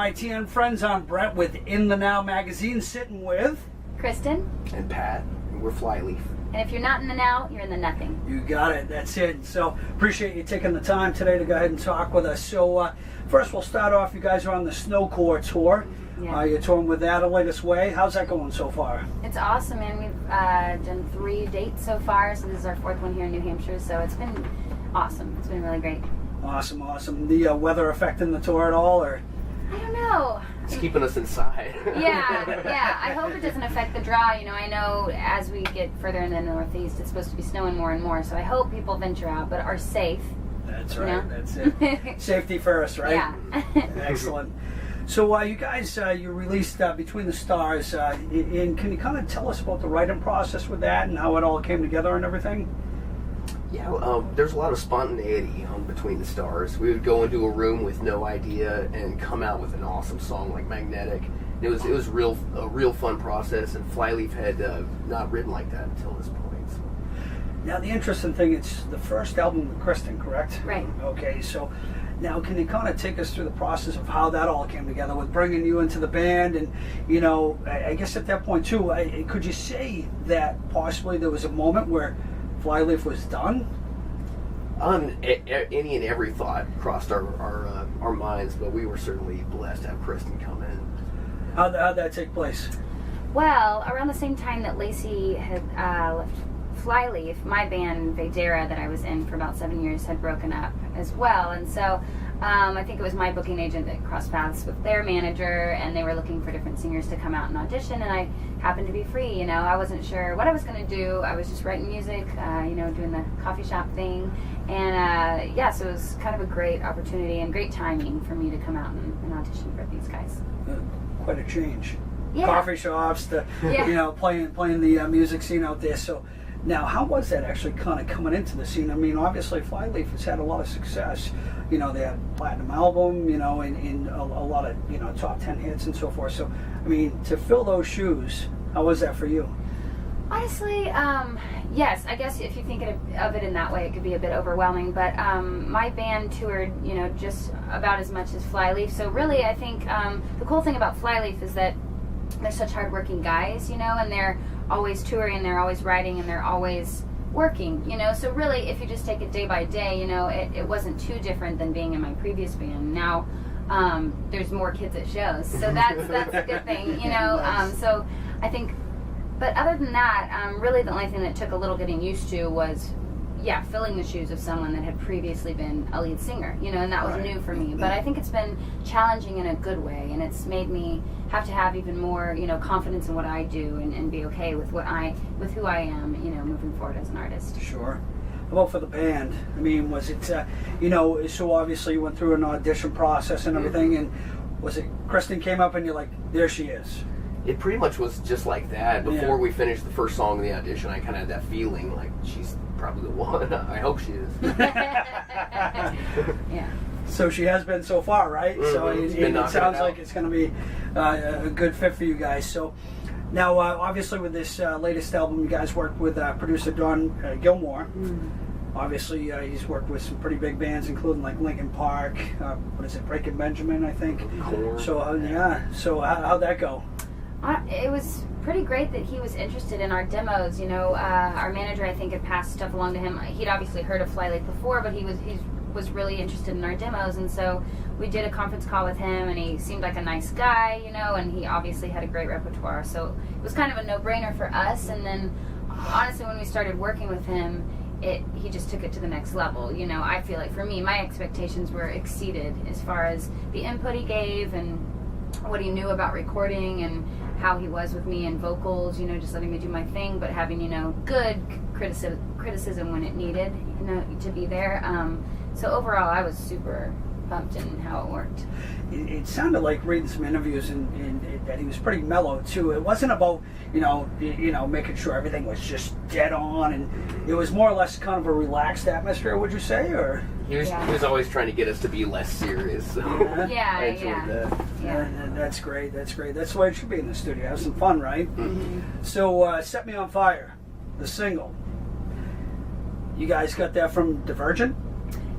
ITN friends, I'm Brett with InTheNow magazine, sitting with Kristen. And Pat. And we're Flyleaf. And if you're not in the now, you're in the nothing. You got it. That's it. So appreciate you taking the time today to go ahead and talk with us. So first we'll start off. You guys are on the Snowcore tour. Yeah. You're touring with That a Latest Way. How's that going so far? It's awesome, man. We've done 3 dates so far, so this is our 4th one here in New Hampshire, so it's been awesome. It's been really great. Awesome, awesome. The weather affecting the tour at all, or? I don't know. It's keeping us inside. Yeah. I hope it doesn't affect the draw. You know, I know as we get further in the Northeast, it's supposed to be snowing more and more, so I hope people venture out, but are safe. That's right. You know? That's it. Safety first, right? Yeah. Excellent. So you guys, you released Between the Stars, and can you kind of tell us about the writing process with that and how it all came together and everything? Yeah, there's a lot of spontaneity on Between the Stars. We would go into a room with no idea and come out with an awesome song like Magnetic. It was a real fun process, and Flyleaf had not written like that until this point. So. Now the interesting thing, it's the first album with Kristen, correct? Right. Okay, so now can you kind of take us through the process of how that all came together with bringing you into the band? And, you know, I guess at that point too, could you say that possibly there was a moment where Flyleaf was done? Any and every thought crossed our minds, but we were certainly blessed to have Kristen come in. How'd that take place? Well, around the same time that Lacey had left Flyleaf, my band Vedera that I was in for about 7 years had broken up as well, and so I think it was my booking agent that crossed paths with their manager, and they were looking for different singers to come out and audition, and I happened to be free. You know, I wasn't sure what I was going to do. I was just writing music, you know, doing the coffee shop thing, and so it was kind of a great opportunity and great timing for me to come out and audition for these guys. Quite a change. Yeah. Coffee shops to, you know, playing the music scene out there. So now, how was that actually kind of coming into the scene? I mean, obviously Flyleaf has had a lot of success. You know, they had a platinum album, you know, in a lot of, you know, top 10 hits and so forth. So, I mean, to fill those shoes, how was that for you? Honestly, yes. I guess if you think of it in that way, it could be a bit overwhelming. But my band toured, you know, just about as much as Flyleaf. So really, I think the cool thing about Flyleaf is that they're such hardworking guys, you know, and they're always touring, they're always writing, and they're always working, you know. So really, if you just take it day by day, you know, it wasn't too different than being in my previous band. Now there's more kids at shows, so that's a good thing, you know. Nice. So I think, but other than that, really the only thing that took a little getting used to was, filling the shoes of someone that had previously been a lead singer, you know, and that was new for me. But I think it's been challenging in a good way, and it's made me have to have even more, you know, confidence in what I do and be okay with with who I am, you know, moving forward as an artist. Sure. How about for the band? I mean, was it, you know, so obviously you went through an audition process and everything, and was it Kristen came up and you're like, there she is? It pretty much was just like that. Before we finished the first song of the audition, I kind of had that feeling like she's probably the one. I hope she is. Yeah. So she has been so far, right? Mm-hmm. So it sounds like it's going to be a good fit for you guys. So now, obviously, with this latest album, you guys worked with producer Don Gilmore. Obviously, he's worked with some pretty big bands, including like Linkin Park. What is it, Breaking Benjamin, I think. Korn. So So how'd that go? It was pretty great that he was interested in our demos. You know, our manager, I think, had passed stuff along to him. He'd obviously heard of Flyleaf before, but he was really interested in our demos, and so we did a conference call with him, and he seemed like a nice guy, you know, and he obviously had a great repertoire, so it was kind of a no-brainer for us. And then honestly, when we started working with him, he just took it to the next level. You know, I feel like for me, my expectations were exceeded as far as the input he gave and what he knew about recording and how he was with me and vocals, you know, just letting me do my thing, but having, you know, good criticism when it needed, you know, to be there. So overall, I was super pumped in how it worked. It sounded like reading some interviews and that he was pretty mellow too. It wasn't about you know making sure everything was just dead on, and it was more or less kind of a relaxed atmosphere. Would you say, or he was always trying to get us to be less serious. So I enjoyed that. Yeah, that's great. That's great. That's the way it should be in the studio. Have some fun, right? Mm-hmm. So, "Set Me on Fire," the single. You guys got that from Divergent?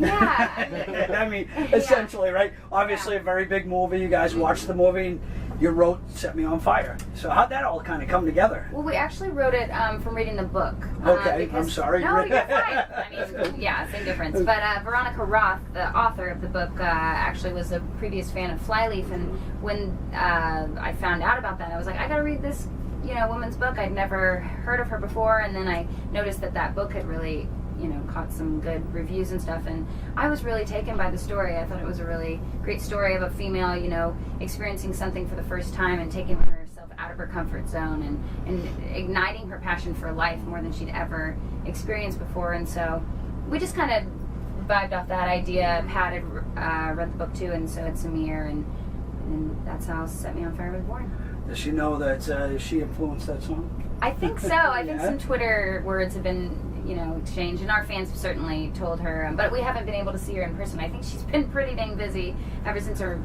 Yeah. I mean, essentially, right? Obviously, a very big movie. You guys watched the movie, and you wrote "Set Me on Fire." So how'd that all kind of come together? Well, we actually wrote it from reading the book. Okay, I'm sorry. No, you're fine. I mean, yeah, same difference. But Veronica Roth, the author of the book, actually was a previous fan of Flyleaf, and when I found out about that, I was like, I gotta read this, woman's book. I'd never heard of her before, and then I noticed that book had really, caught some good reviews and stuff, and I was really taken by the story. I thought it was a really great story of a female, experiencing something for the first time and taking herself out of her comfort zone and igniting her passion for life more than she'd ever experienced before. And so we just kind of vibed off that idea. Pat had read the book too, and so had Samir, and that's how Set Me on Fire was born. Does she know that she influenced that song? I think so. I think some Twitter words have been exchanged, and our fans have certainly told her, but we haven't been able to see her in person. I think she's been pretty dang busy ever since her,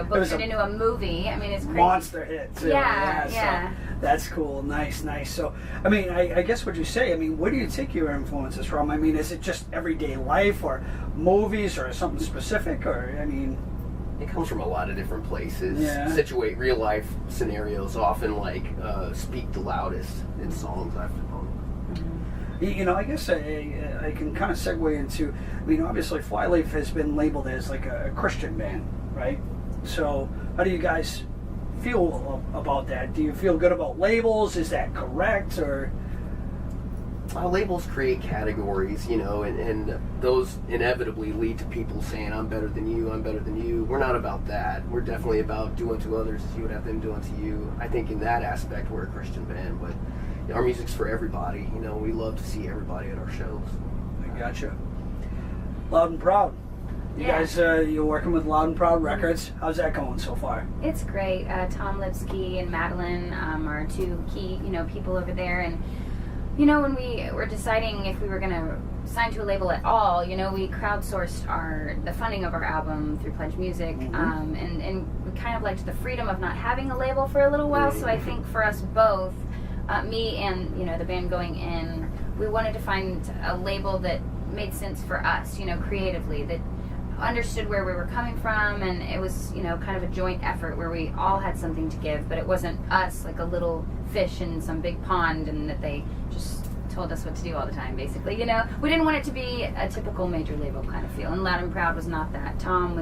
booked it into a movie. I mean, it's crazy. Monster hit, too. Yeah. So that's cool. Nice. So, I mean, I guess what you say, I mean, where do you take your influences from? I mean, is it just everyday life or movies or something specific, or, I mean... It comes from a lot of different places. Yeah. Situate real life scenarios often speak the loudest in songs I've done. I guess I can kind of segue into, I mean, obviously Flyleaf has been labeled as like a Christian band, right? So how do you guys feel about that? Do you feel good about labels? Is that correct, or? Labels create categories, and those inevitably lead to people saying, I'm better than you. We're not about that. We're definitely about do unto others as you would have them do unto you. I think in that aspect we're a Christian band, but our music's for everybody. We love to see everybody at our shows. I gotcha. Loud and Proud. You guys, you're working with Loud and Proud Records. How's that going so far? It's great. Tom Lipsky and Madeline are two key, people over there, and when we were deciding if we were going to sign to a label at all, we crowdsourced the funding of our album through Pledge Music, and we kind of liked the freedom of not having a label for a little while. So I think for us both, me and the band going in, we wanted to find a label that made sense for us, creatively, that understood where we were coming from, and it was kind of a joint effort where we all had something to give, but it wasn't us like a little fish in some big pond and that they just told us what to do all the time, basically. We didn't want it to be a typical major label kind of feel, and Loud and Proud was not that. Tom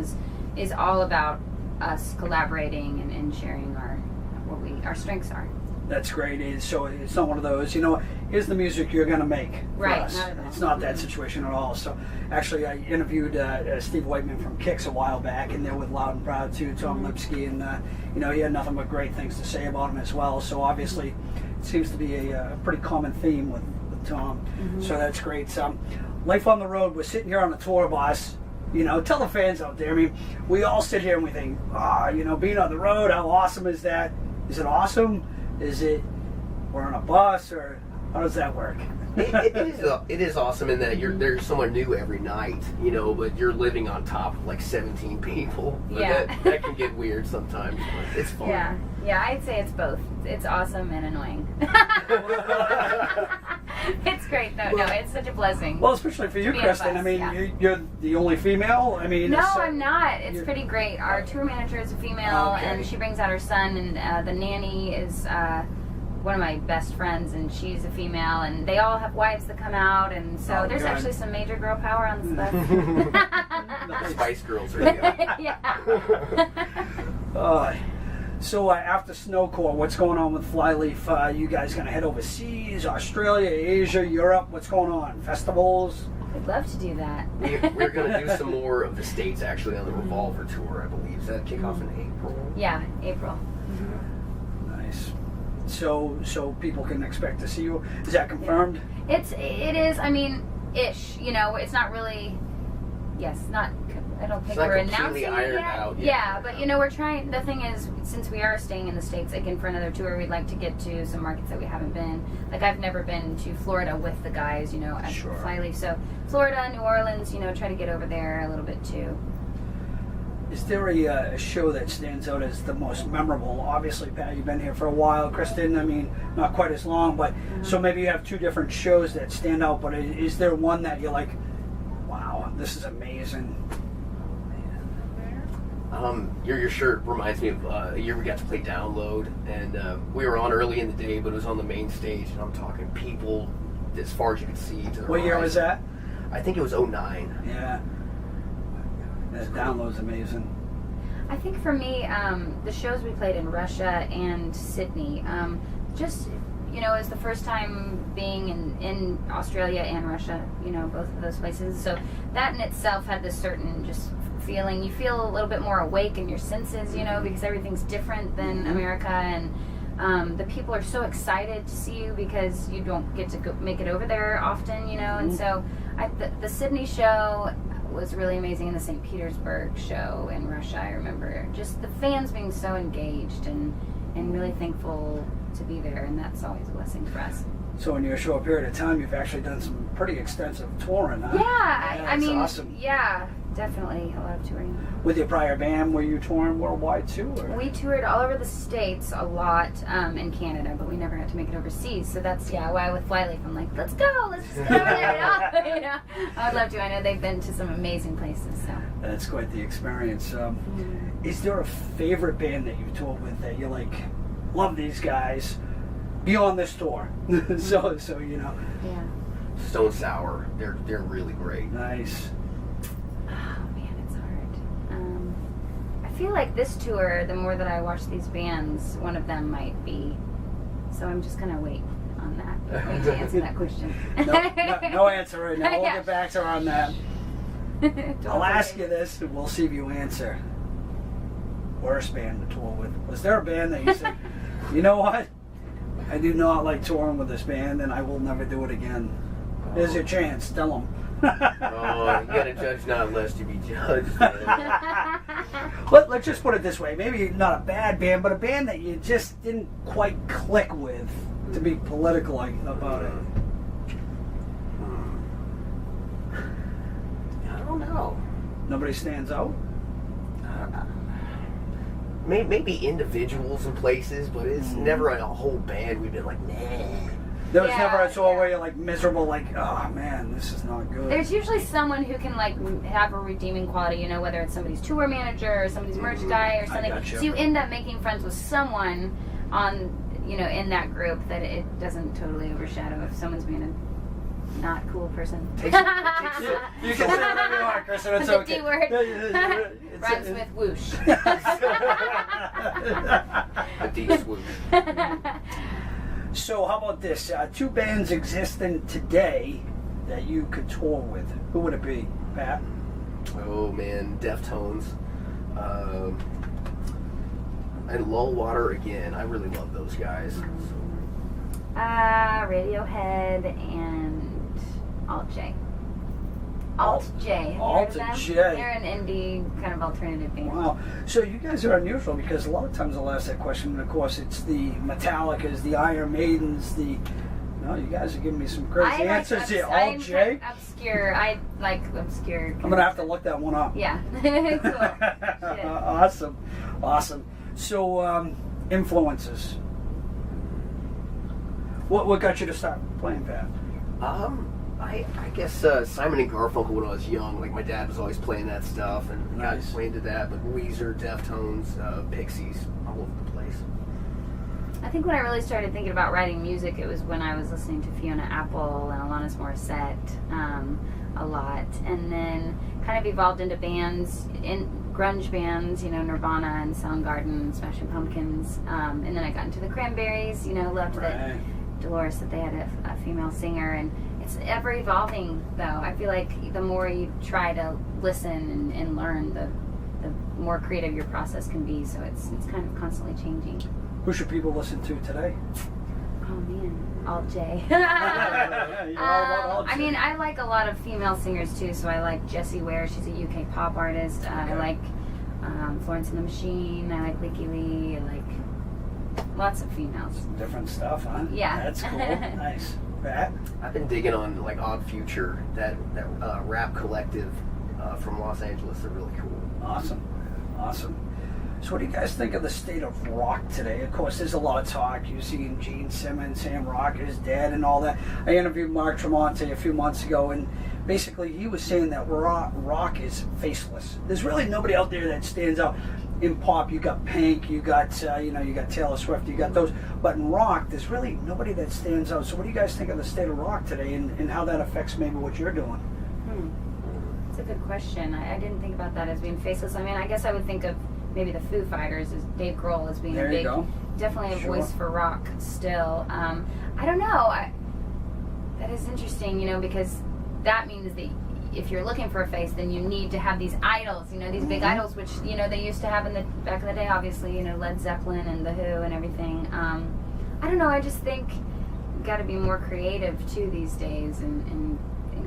is all about us collaborating and sharing what our strengths are. That's great. So it's not one of those, here's the music you're going to make for right, us. not at all. It's not that situation at all. So actually I interviewed Steve Whiteman from Kix a while back, and they're with Loud and Proud too, Tom Lipsky, and he had nothing but great things to say about him as well. So obviously it seems to be a pretty common theme with Tom. So that's great. Life on the road, we're sitting here on the tour bus. Tell the fans out there, I mean, we all sit here and we think, being on the road, how awesome is that? Is it awesome? Is it we're on a bus, or how does that work? It is awesome in that there's someone new every night, but you're living on top of like 17 people. Yeah. That can get weird sometimes, but it's fun. Yeah, I'd say it's both. It's awesome and annoying. It's great though. No, it's such a blessing. Well, especially for you, Kristen. I mean, you're the only female. I mean, no, I'm not. It's pretty great. Our tour manager is a female, and she brings out her son, and the nanny is one of my best friends, and she's a female, and they all have wives that come out, and so there's actually some major girl power on the stuff. The Spice Girls are together. Yeah. So after Snowcore, what's going on with Flyleaf? You guys going to head overseas, Australia, Asia, Europe? What's going on? Festivals? I'd love to do that. We're going to do some more of the States, actually, on the Revolver Tour, I believe. Does that kick off in April? Yeah, April. Nice. So people can expect to see you. Is that confirmed? It is. I mean, ish. It's not really. Yes, not. I don't think we're announcing it yet. Out, yeah, but we're trying. The thing is, since we are staying in the States again for another tour, we'd like to get to some markets that we haven't been. Like I've never been to Florida with the guys, at Flyleaf. So Florida, New Orleans, try to get over there a little bit too. Is there a show that stands out as the most memorable? Obviously, Pat, you've been here for a while. Kristen, I mean, not quite as long, but so maybe you have two different shows that stand out. But is there one that you're like, Wow, this is amazing. Your shirt reminds me of a year we got to play Download, and we were on early in the day, but it was on the main stage, and I'm talking people as far as you could see. To the What year was that? I think it was 09. Yeah. That Download's amazing. I think for me, the shows we played in Russia and Sydney, just, you know, it was the first time being in Australia and Russia, you know, both of those places. So that in itself had this certain just feeling. You feel a little bit more awake in your senses, you know, because everything's different than America, and the people are so excited to see you because you don't get to go make it over there often, you know. And so the Sydney show was really amazing, and the St. Petersburg show in Russia, I remember just the fans being so engaged and really thankful to be there, and that's always a blessing for us. So in your short period of time, you've actually done some pretty extensive touring, huh? Yeah, I mean, awesome. Yeah, definitely a lot of touring. With your prior band, were you touring worldwide too? Or? We toured all over the States a lot, in Canada, but we never got to make it overseas. So that's, why with Flyleaf, I'm like, let's go, let's just go over there. You know? I would love to. I know they've been to some amazing places. So That's quite the experience. Is there a favorite band that you've toured with that you like, love these guys, beyond this tour? so you know. Yeah. Stone Sour, they're really great. Nice. Oh man, it's hard. I feel like this tour, the more that I watch these bands, one of them might be. So I'm just gonna wait on that to answer that question. No answer right now. We'll Yeah. get back to her on that. I'll ask you this, and we'll see if you answer. Worst band to tour with? Was there a band that you said, you know what? I do not like touring with this band, and I will never do it again. Here's your chance. Tell them. Oh, you gotta judge not lest you be judged. Let's just put it this way. Maybe not a bad band, but a band that you just didn't quite click with, to be political about it. I don't know. Nobody stands out? Maybe individuals in places, but it's never a whole band. We've been like, nah. There was never a tour where you're like miserable, like, oh man, this is not good. There's usually someone who can like have a redeeming quality, you know, whether it's somebody's tour manager or somebody's merch guy or something. gotcha. So you end up making friends with someone on, you know, in that group that it doesn't totally overshadow if someone's being a not cool person. You can say whatever you want, Kristen. It's The okay. D word. It's- Rhymes with whoosh. A deep swoop. So how about this? Two bands existing today that you could tour with. Who would it be, Pat? Oh man, Deftones. And Lullwater again. I really love those guys. Radiohead and Alt J. Alt J. Have you heard Alt of them? J. They're an indie kind of alternative band. Wow. So you guys are unusual because a lot of times I'll ask that question, and of course it's the Metallicas, the Iron Maidens, the... No, you guys are giving me some crazy answers here. Alt J? Obscure. I like obscure. I'm going to have to look that one up. Yeah. Cool. Shit. Awesome. So, influences. What got you to start playing, Pat? I guess Simon and Garfunkel when I was young. Like my dad was always playing that stuff, and Nice. got playing to that. But Weezer, Deftones, Pixies, all over the place. I think when I really started thinking about writing music, it was when I was listening to Fiona Apple and Alanis Morissette a lot, and then kind of evolved into bands, in grunge bands, you know, Nirvana and Soundgarden, Smashing Pumpkins, and then I got into the Cranberries, you know, loved that Dolores that they had a female singer, and it's ever evolving though. I feel like the more you try to listen and learn, the more creative your process can be, so it's kind of constantly changing. Who should people listen to today? Oh man, Alt J. You're all about Alt J. I mean, I like a lot of female singers too, so I like Jessie Ware, she's a UK pop artist. I like Florence and the Machine, I like Leaky Lee, I like lots of females. Different stuff, huh? Yeah. That's cool. Nice. Pat? I've been digging on like Odd Future, that rap collective from Los Angeles. They're really cool. Awesome. So what do you guys think of the state of rock today? Of course, there's a lot of talk. You've seen Gene Simmons saying rock is dead and all that. I interviewed Mark Tremonti a few months ago, and basically he was saying that rock is faceless. There's really nobody out there that stands out. In pop, you got Pink, you got you got Taylor Swift, you got those. But in rock, there's really nobody that stands out. So what do you guys think of the state of rock today, and how that affects maybe what you're doing? That's a good question. I didn't think about that as being faceless. I mean, I guess I would think of maybe the Foo Fighters as Dave Grohl as being There a big, you go. definitely a Sure. voice for rock still. I don't know. That is interesting, because that means that if you're looking for a face, then you need to have these idols, these big idols, which, they used to have back in the day, obviously, Led Zeppelin and The Who and everything. I don't know, I just think you've got to be more creative, too, these days and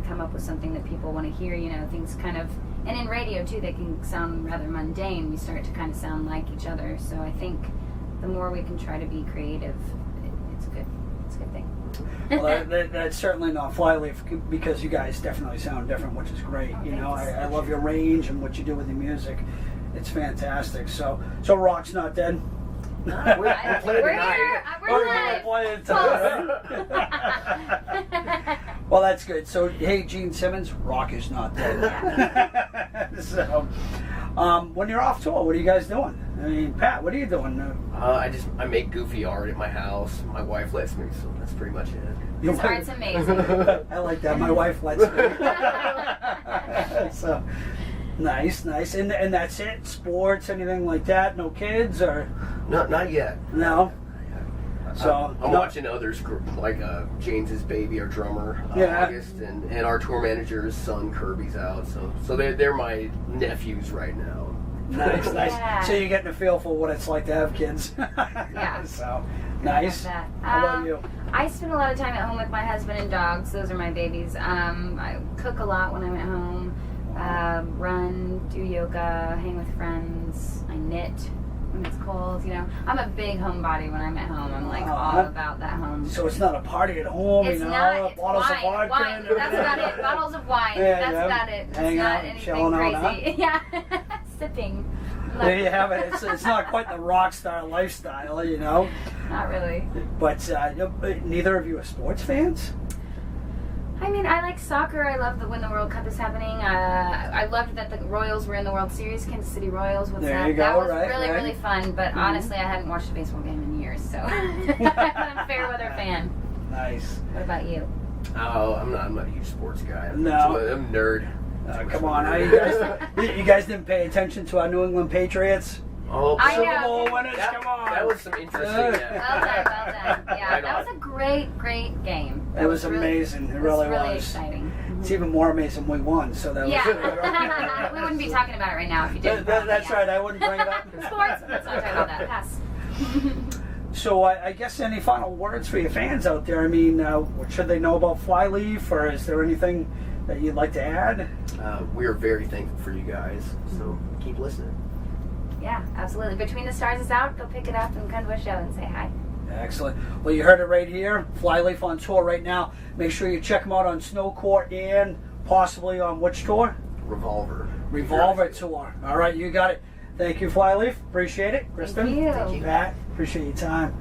come up with something that people want to hear, things kind of, and in radio, too, they can sound rather mundane. We start to kind of sound like each other, so I think the more we can try to be creative, it's a good thing. Well, that's certainly not Flyleaf, because you guys definitely sound different, which is great. I love your range and what you do with your music. It's fantastic. So rock's not dead. We're We're here. We're live. Well, that's good. So, hey, Gene Simmons, rock is not dead. So, when you're off tour, what are you guys doing? I mean, Pat, what are you doing? I make goofy art at my house. My wife lets me, so that's pretty much it. His art's amazing. I like that. My wife lets me. So, nice. And that's it? Sports, anything like that? No kids? Or Not yet. no? So I'm watching others like James's baby, our drummer, Yeah. August, and our tour manager's son Kirby's out. So they're my nephews right now. Nice. Yeah. So you're getting a feel for what it's like to have kids. Yeah. So nice. That. How about you? I spend a lot of time at home with my husband and dogs. Those are my babies. I cook a lot when I'm at home. Run, do yoga, hang with friends. I knit when it's cold. I'm a big homebody when I'm at home. I'm like all about that home. So it's not a party at home, It's not. It's bottles wine. of vodka. Wine. That's about it. Bottles of wine. Yeah, That's yeah. about it. It's Hang not out, anything chilling out, crazy. Yeah. Sipping. There you have it. It's not quite the rock star lifestyle, Not really. But neither of you are sports fans? I mean, I like soccer. I love when the World Cup is happening. I loved that the Royals were in the World Series, Kansas City Royals. There you go, that was right, really, right. really fun. But honestly, I hadn't watched a baseball game in years, so I'm a fair weather fan. Nice. What about you? Oh, I'm not a huge sports guy. No. I'm a nerd. Come on, you guys didn't pay attention to our New England Patriots? Oh, I Super know. Bowl winners, that, come on. that was some interesting. Well done. Yeah, Right that on. was a great game. It was amazing. It really was. Exciting. It's even more amazing we won. So that was. Yeah. We wouldn't be talking about it right now if you didn't. That's right. I wouldn't bring it up. Sports. Let's not talk about that. Pass. So I guess any final words for your fans out there? I mean, what should they know about Flyleaf, or is there anything that you'd like to add? We are very thankful for you guys, so keep listening. Yeah, absolutely. Between the Stars is out. Go pick it up and come to a show and say hi. Excellent. Well, you heard it right here. Flyleaf on tour right now. Make sure you check them out on Snow Court and possibly on which tour? Revolver tour. All right, you got it. Thank you, Flyleaf. Appreciate it. Kristen. Thank you. Pat, appreciate your time.